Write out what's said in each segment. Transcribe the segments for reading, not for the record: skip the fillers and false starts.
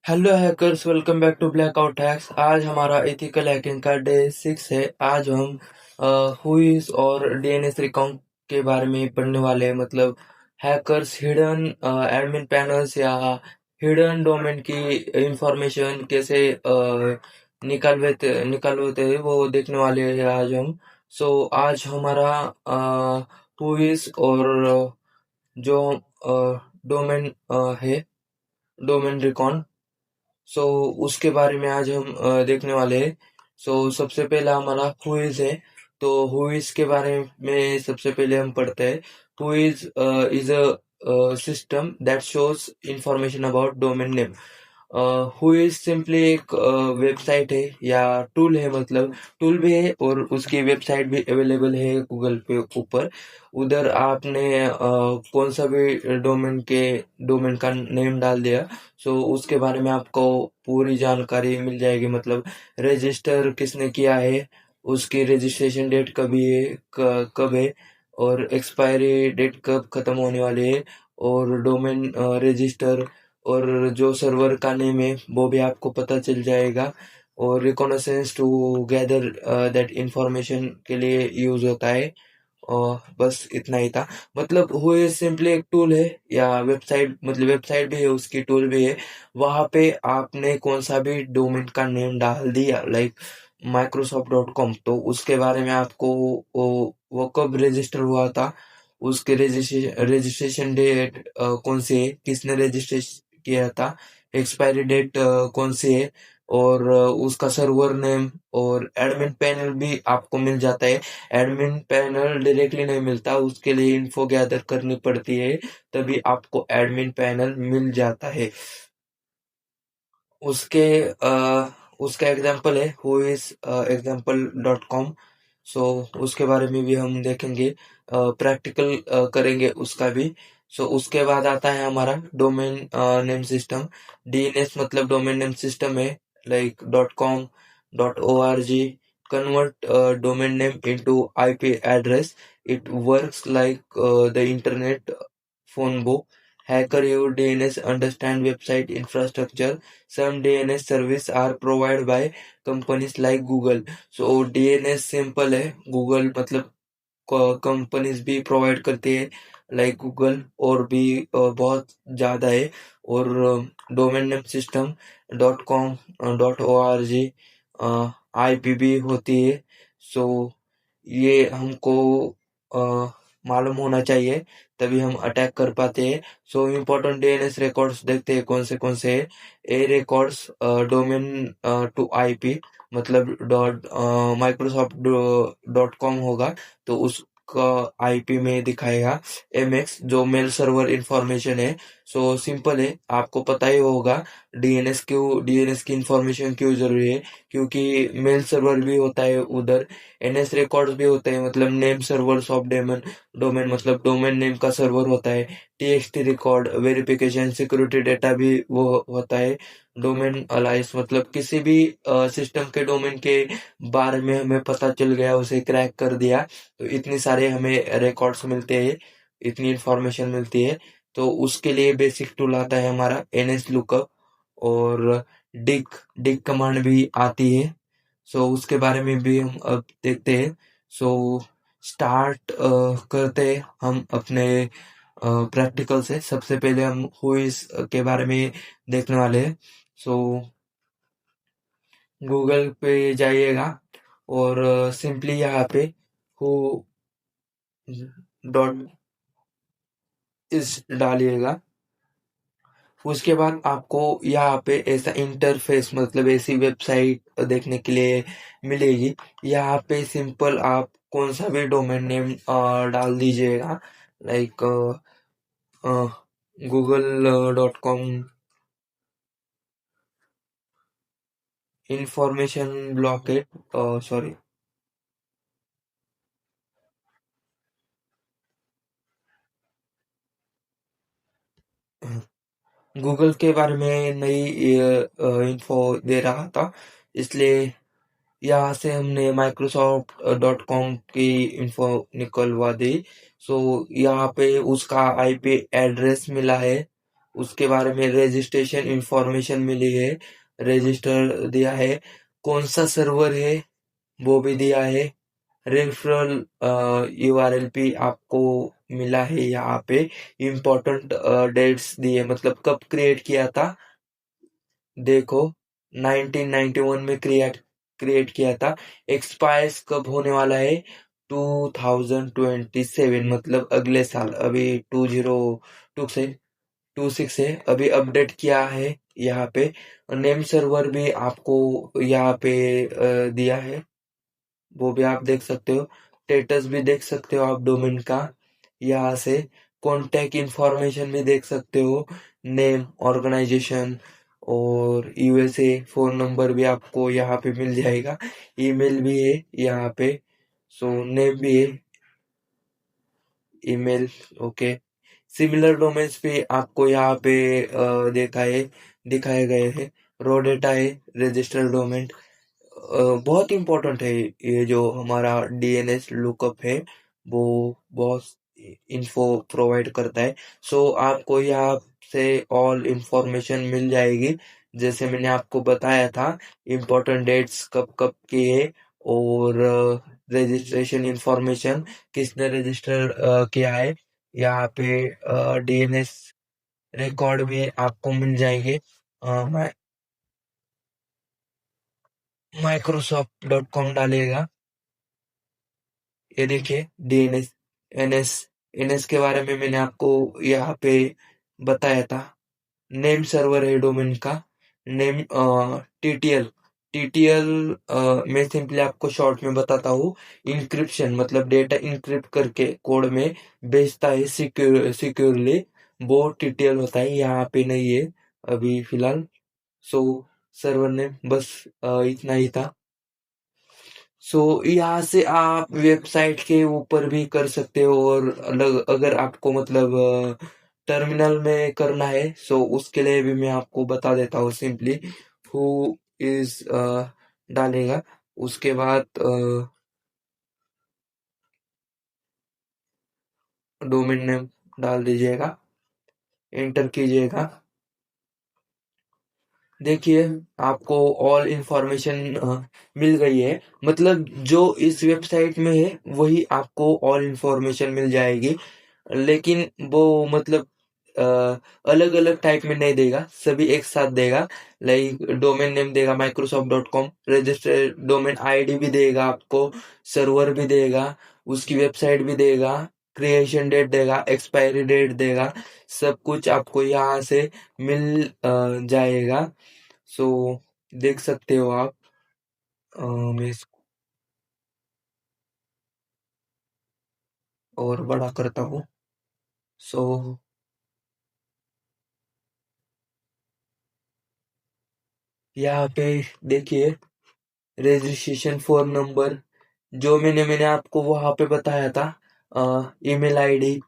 Hello hackers, welcome back to Blackout Hacks. आज हमारा ethical hacking का डे 6 है। आज हम हुईज और डीएनएस रिकॉर्ड के बारे में पढ़ने वाले हैं। मतलब हैकर्स हिडन एडमिन पैनल्स या हिडन डोमेन की इंफॉर्मेशन कैसे निकालते हैं वो देखने वाले हैं आज हम। आज हमारा हुईज और जो डोमेन है, डोमेन रिकॉर्ड, उसके बारे में आज हम देखने वाले हैं। सबसे पहला हमारा हुइज है। तो हुइज के बारे में सबसे पहले हम पढ़ते हैं। हुइज is a system that shows information about domain name. हुइज simply एक वेबसाइट है या टूल है। मतलब टूल भी है और उसकी वेबसाइट भी अवेलेबल है गूगल पे ऊपर। उधर आपने कौन सा भी डोमेन का नेम डाल दिया, उसके बारे में आपको पूरी जानकारी मिल जाएगी। मतलब रजिस्टर किसने किया है, उसकी रजिस्ट्रेशन डेट कब है, और एक्सपायरी डेट कब खत्म होने वाली है, और डोमेन रजिस्टर और जो सर्वर का नेम है वो भी आपको पता चल जाएगा। और recognisance to gather that information के लिए यूज होता है। बस इतना ही था। मतलब हुए सिंपली एक टूल है या वेबसाइट, मतलब वेबसाइट भी है उसकी, टूल भी है। वहां पे आपने कौन सा भी डोमेन का नेम डाल दिया, लाइक microsoft.com, तो उसके बारे में आपको वो कब रजिस्टर हुआ था, उसके रजिस्ट्रेशन डेट कौन सी है, किसने रजिस्ट्रेशन किया था, एक्सपायरी डेट कौन सी है, और उसका सर्वर नेम, और एडमिन पैनल भी आपको मिल जाता है। एडमिन पैनल डायरेक्टली नहीं मिलता, उसके लिए इन्फो गैदर करनी पड़ती है, तभी आपको एडमिन पैनल मिल जाता है। उसके उसका एग्जाम्पल है हु इज example.com। उसके बारे में भी हम देखेंगे, प्रैक्टिकल करेंगे उसका भी। उसके बाद आता है हमारा डोमेन नेम सिस्टम। डीएनएस मतलब डोमेन नेम सिस्टम है, like .com, .org convert domain name into IP address. It works like the internet phone book. Hacker use DNS understand website infrastructure. Some DNS service are provided by companies like Google. DNS simple है, Google मतलब companies भी provide करती है, like Google, और भी बहुत ज्यादा है। और domain name system .com, .org IP भी होती है। सो ये हमको अ, मालूम होना चाहिए, तभी हम अटैक कर पाते हैं। इम्पोर्टेंट डीएनएस रिकॉर्ड्स देखते हैं कौन से है। A records domain to IP, मतलब microsoft.com होगा तो उसका आईपी में दिखाएगा। एमएक्स जो मेल सर्वर इंफॉर्मेशन है। सिंपल है, आपको पता ही होगा डीएनएस की इंफॉर्मेशन क्यों जरूरी है, क्योंकि मेल सर्वर भी होता है उधर। एनएस रिकॉर्ड्स भी होते हैं, मतलब नेम सर्वर्स ऑफ डोमेन मतलब डोमेन नेम का सर्वर होता है। TXT record verification security data भी वो होता है। डोमेन अलाइस मतलब किसी भी सिस्टम के डोमेन के बारे में हमें पता चल गया, उसे क्रैक कर दिया, तो इतनी सारे हमें रिकॉर्ड्स मिलते हैं, इतनी इंफॉर्मेशन मिलती है। तो उसके लिए बेसिक टूल आता है हमारा एनएस लुकअप, और डिग डिग कमांड भी आती है। उसके बारे में भी हम अब देखते हैं। सो स्टार्ट करते हैं हम अपने प्रैक्टिकल से। सबसे पहले हम हुइज के बारे में देखने वाले हैं। सो गूगल पे जाइएगा और सिंपली यहाँ पे हु डॉट इस डालिएगा। उसके बाद आपको यहाँ पे ऐसा इंटरफेस, मतलब ऐसी वेबसाइट देखने के लिए मिलेगी। यहाँ पे सिंपल आप कौन सा भी डोमेन नेम डाल दीजिएगा, लाइक google.com इंफॉर्मेशन ब्लॉकेट, सॉरी, गूगल के बारे में नई इंफो दे रहा था, इसलिए यहाँ से हमने microsoft.com की इंफो निकलवा दी। यहाँ पे उसका आईपी एड्रेस मिला है, उसके बारे में रजिस्ट्रेशन इंफॉर्मेशन मिली है, रजिस्टर दिया है, कौन सा सर्वर है वो भी दिया है, रेफरल यूआरएल भी आपको मिला है यहाँ पे, इम्पोर्टेंट डेट्स दिए मतलब कब क्रिएट किया था, देखो 1991 में क्रिएट क्रिएट किया था, एक्सपायर्स कब होने वाला है 2027 मतलब अगले साल, अभी 2026 है, अभी अपडेट किया है यहाँ पे, नेम सर्वर भी आपको यहाँ पे दिया है, वो भी आप देख सकते हो, स्टेटस भी देख सकते हो आप डोमेन का यहाँ से, कॉन्टैक्ट इंफॉर्मेशन भी देख सकते हो, नेम, ऑर्गेनाइजेशन और यूएसए फोन नंबर भी आपको यहाँ पे मिल जाएगा, ईमेल भी है यहाँ पे, सो नेम भी है, ईमेल, ओके। सिमिलर डोमेन्स भी आपको यहाँ पे दिखाए गए हैं, रो डेटा है, रजिस्टर डोमेन, बहुत इंपॉर्टेंट है ये जो हमारा डीएनएस लुकअप है, वो बहुत इंफो प्रोवाइड करता है, सो आपको यहाँ से ऑल इंफॉर्मेशन मिल जाएगी, जैसे मैंने आपको बताया था, इम्पोर्टेंट डेट्स कब कब की है, और रजिस्ट्रेशन इंफॉर्मेशन किसने रजिस्टर किया है, यहाँ पे डीएनएस रिकॉर्ड भी आपको मिल जाएंगे, माइक्रोसॉफ्ट.com डालिएगा, ये देखिए डीएनएस, एनएस, एनएस के बारे में मैंने आपको यहाँ पे बताया था, नेम सर्वर है डोमेन का, नेम टीटीएल, टीटीएल मैं सिंपली आपको शॉर्ट में बताता हूँ, इंक्रिप्शन मतलब डेटा इंक्रिप्ट करके कोड में भेजता है सिक्योरली, वो टीटीएल होता है, यहाँ पे नहीं है अभी फिलहाल, सो सर्वर नेम बस इतना ही था, सो यहाँ से आप वेबसाइट के ऊपर भी कर सकते हो, और अलग अगर आपको मतलब टर्मिनल में करना है, सो उसके लिए भी मैं आपको बता देता हूँ, सिंपली हु इज डालेगा, उसके बाद डोमेन नेम डाल दीजिएगा, एंटर कीजिएगा, देखिए आपको ऑल इंफॉर्मेशन मिल गई है, मतलब जो इस वेबसाइट में है वही आपको ऑल इंफॉर्मेशन मिल जाएगी, लेकिन वो मतलब अलग अलग टाइप में नहीं देगा, सभी एक साथ देगा, लाइक डोमेन नेम देगा microsoft.com, रजिस्टर डोमेन आईडी भी देगा आपको, सर्वर भी देगा, उसकी वेबसाइट भी देगा, क्रिएशन डेट देगा, एक्सपायरी डेट देगा, सब कुछ आपको यहाँ से मिल जाएगा, सो देख सकते हो आप, मैं इसको और बड़ा करता हूँ, सो यहाँ पे देखिए रजिस्ट्रेशन फोन नंबर, जो मैंने आपको वहां पे बताया था, ईमेल आईडी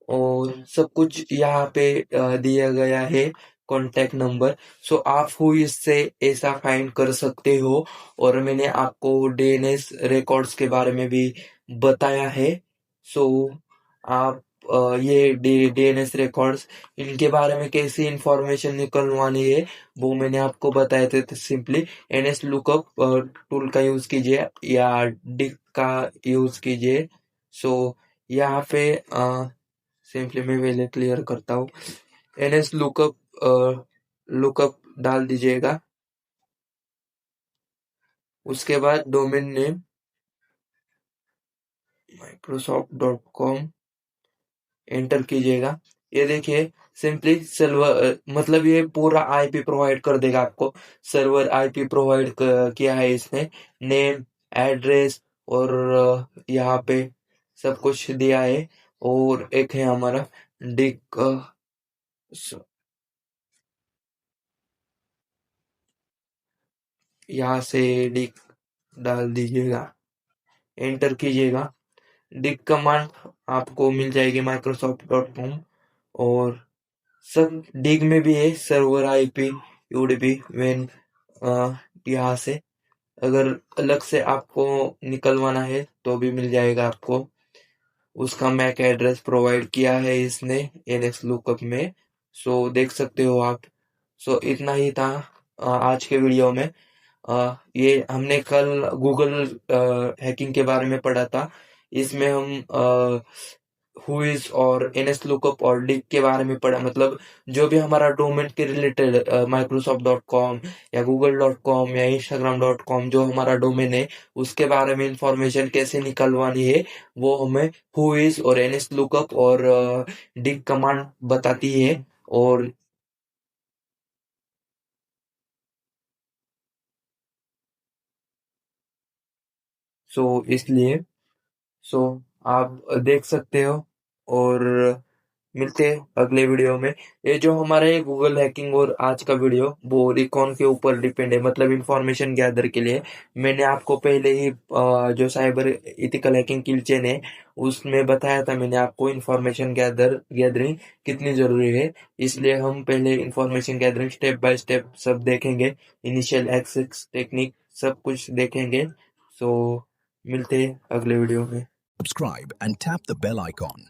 और सब कुछ यहाँ पे दिया गया है, कॉन्टैक्ट नंबर, सो आप हु इससे ऐसा फाइंड कर सकते हो, और मैंने आपको डीएनएस रिकॉर्ड्स के बारे में भी बताया है, सो आप ये डीएनएस रिकॉर्ड्स, इनके बारे में कैसी इंफॉर्मेशन निकलवानी है वो मैंने आपको बताए थे, तो सिंपली एनएस लुकअप टूल का यूज कीजिए या डिक का यूज कीजिए, सो यहाँ पे सिंपली मैं पहले क्लियर करता हूँ, एनएस लुकअप लुकअप डाल दीजिएगा, उसके बाद डोमेन नेम microsoft.com एंटर कीजिएगा, ये देखिए सिंपली सर्वर मतलब ये पूरा आईपी प्रोवाइड कर देगा आपको, सर्वर आईपी प्रोवाइड किया है इसने, नेम, एड्रेस और यहाँ पे सब कुछ दिया है, और एक है हमारा डिक, यहाँ से डिक डाल दीजिएगा, एंटर कीजिएगा, डिक कमांड आपको मिल जाएगी microsoft.com, और सब डिग में भी है, सर्वर आईपी, यूडीपी, वेन, यहाँ से अगर अलग से आपको निकलवाना है तो भी मिल जाएगा आपको, उसका मैक एड्रेस प्रोवाइड किया है इसने एनएक्स लुकअप में, सो देख सकते हो आप। सो इतना ही था आज के वीडियो में। ये हमने कल गूगल हैकिंग के बारे में पढ़ा था। इसमें हम हुईज और एनएस लुकअप और डिक के बारे में पढ़ा, मतलब जो भी हमारा डोमेन के रिलेटेड microsoft.com या google.com या instagram.com जो हमारा डोमेन है उसके बारे में इंफॉर्मेशन कैसे निकलवानी है वो हमें हुईज और एनएस लुकअप और डिक कमांड बताती है। और सो इसलिए सो आप देख सकते हो। और मिलते हैं अगले वीडियो में। ये जो हमारा ये गूगल हैकिंग और आज का वीडियो वो रिकॉन के ऊपर डिपेंड है, मतलब इंफॉर्मेशन गैदर के लिए। मैंने आपको पहले ही जो cyber ethical hacking kill chain है उसमें बताया था मैंने आपको इंफॉर्मेशन गैदरिंग कितनी जरूरी है। इसलिए हम पहले information gathering step by step सब देखेंगे, इनिशियल एक्सेस टेक्निक सब कुछ देखेंगे। सो मिलते हैं अगले वीडियो में। Subscribe and tap the bell icon.